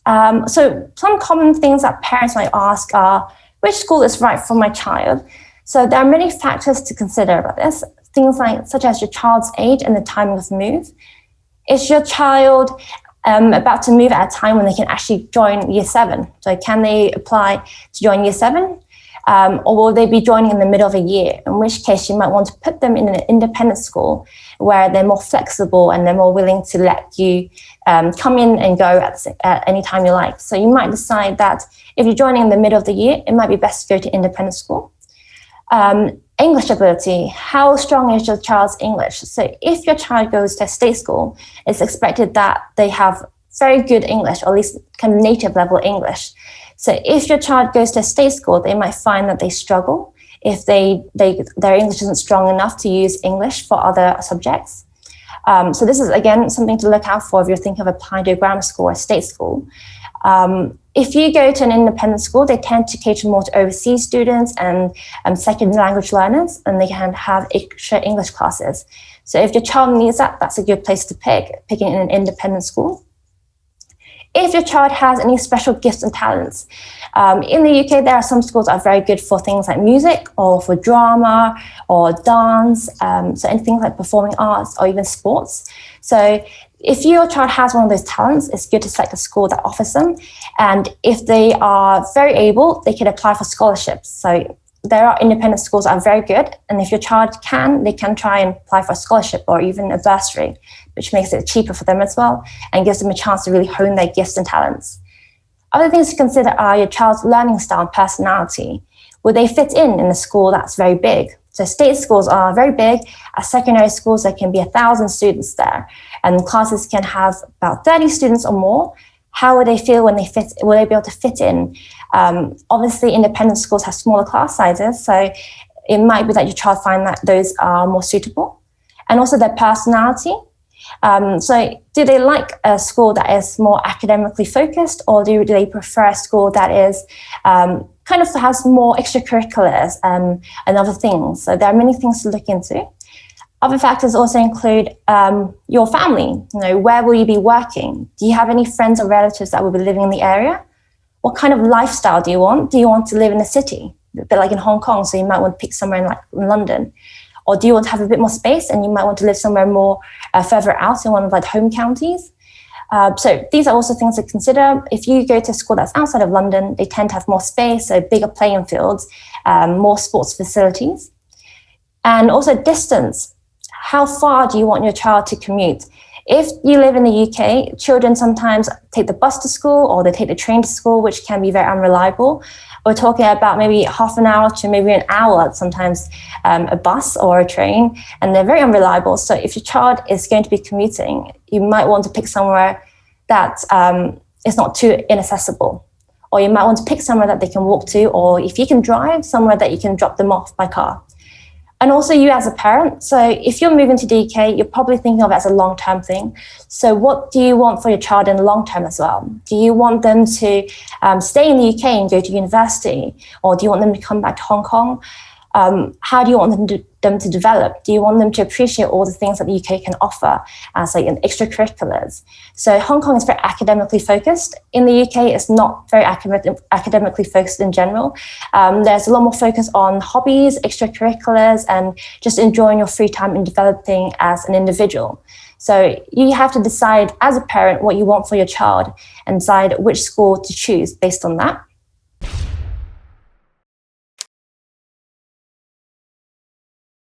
So some common things that parents might ask are, which school is right for my child? So there are many factors to consider about this, things such as your child's age and the timing of the move. Is your child about to move at a time when they can actually join year 7? So can they apply to join year 7? Or will they be joining in the middle of a year, in which case you might want to put them in an independent school where they're more flexible and they're more willing to let you come in and go at any time you like. So you might decide that if you're joining in the middle of the year, it might be best to go to independent school. English ability, how strong is your child's English? So if your child goes to a state school, it's expected that they have very good English, or at least kind of native level English. So if your child goes to a state school, they might find that they struggle if their English isn't strong enough to use English for other subjects. So this is, again, something to look out for if you're thinking of applying to a grammar school or a state school. If you go to an independent school, they tend to cater more to overseas students and second language learners, and they can have extra English classes. So if your child needs that, that's a good place to pick in an independent school. If your child has any special gifts and talents, in the UK, there are some schools that are very good for things like music or for drama or dance, so anything like performing arts or even sports. So if your child has one of those talents, it's good to select a school that offers them. And if they are very able, they can apply for scholarships. So there are independent schools that are very good. And if your child they can try and apply for a scholarship or even a bursary, which makes it cheaper for them as well and gives them a chance to really hone their gifts and talents. Other things to consider are your child's learning style and personality. Will they fit in a school that's very big? So state schools are very big. At secondary schools, there can be 1,000 students there, and classes can have about 30 students or more. How will they feel when will they be able to fit in? Obviously, independent schools have smaller class sizes, so it might be that your child find that those are more suitable. And also their personality. So do they like a school that is more academically focused, or do they prefer a school that is kind of has more extracurriculars and other things? So there are many things to look into. Other factors also include your family. Where will you be working? Do you have any friends or relatives that will be living in the area? What kind of lifestyle do you want? Do you want to live in a city, a bit like in Hong Kong? So you might want to pick somewhere in London. Or do you want to have a bit more space and you might want to live somewhere more further out in one of the home counties? So these are also things to consider. If you go to a school that's outside of London, they tend to have more space, so bigger playing fields, more sports facilities. And also distance. How far do you want your child to commute? If you live in the UK, children sometimes take the bus to school or they take the train to school, which can be very unreliable. We're talking about maybe half an hour to maybe an hour, sometimes a bus or a train, and they're very unreliable. So if your child is going to be commuting, you might want to pick somewhere that is not too inaccessible. Or you might want to pick somewhere that they can walk to, or if you can drive, somewhere that you can drop them off by car. And also you as a parent. So if you're moving to the UK, you're probably thinking of it as a long-term thing. So what do you want for your child in the long term as well? Do you want them to stay in the UK and go to university? Or do you want them to come back to Hong Kong? How do you want them to develop? Do you want them to appreciate all the things that the UK can offer as like in extracurriculars? So Hong Kong is very academically focused. In the UK, it's not very academically focused in general. There's a lot more focus on hobbies, extracurriculars, and just enjoying your free time and developing as an individual. So you have to decide as a parent what you want for your child and decide which school to choose based on that.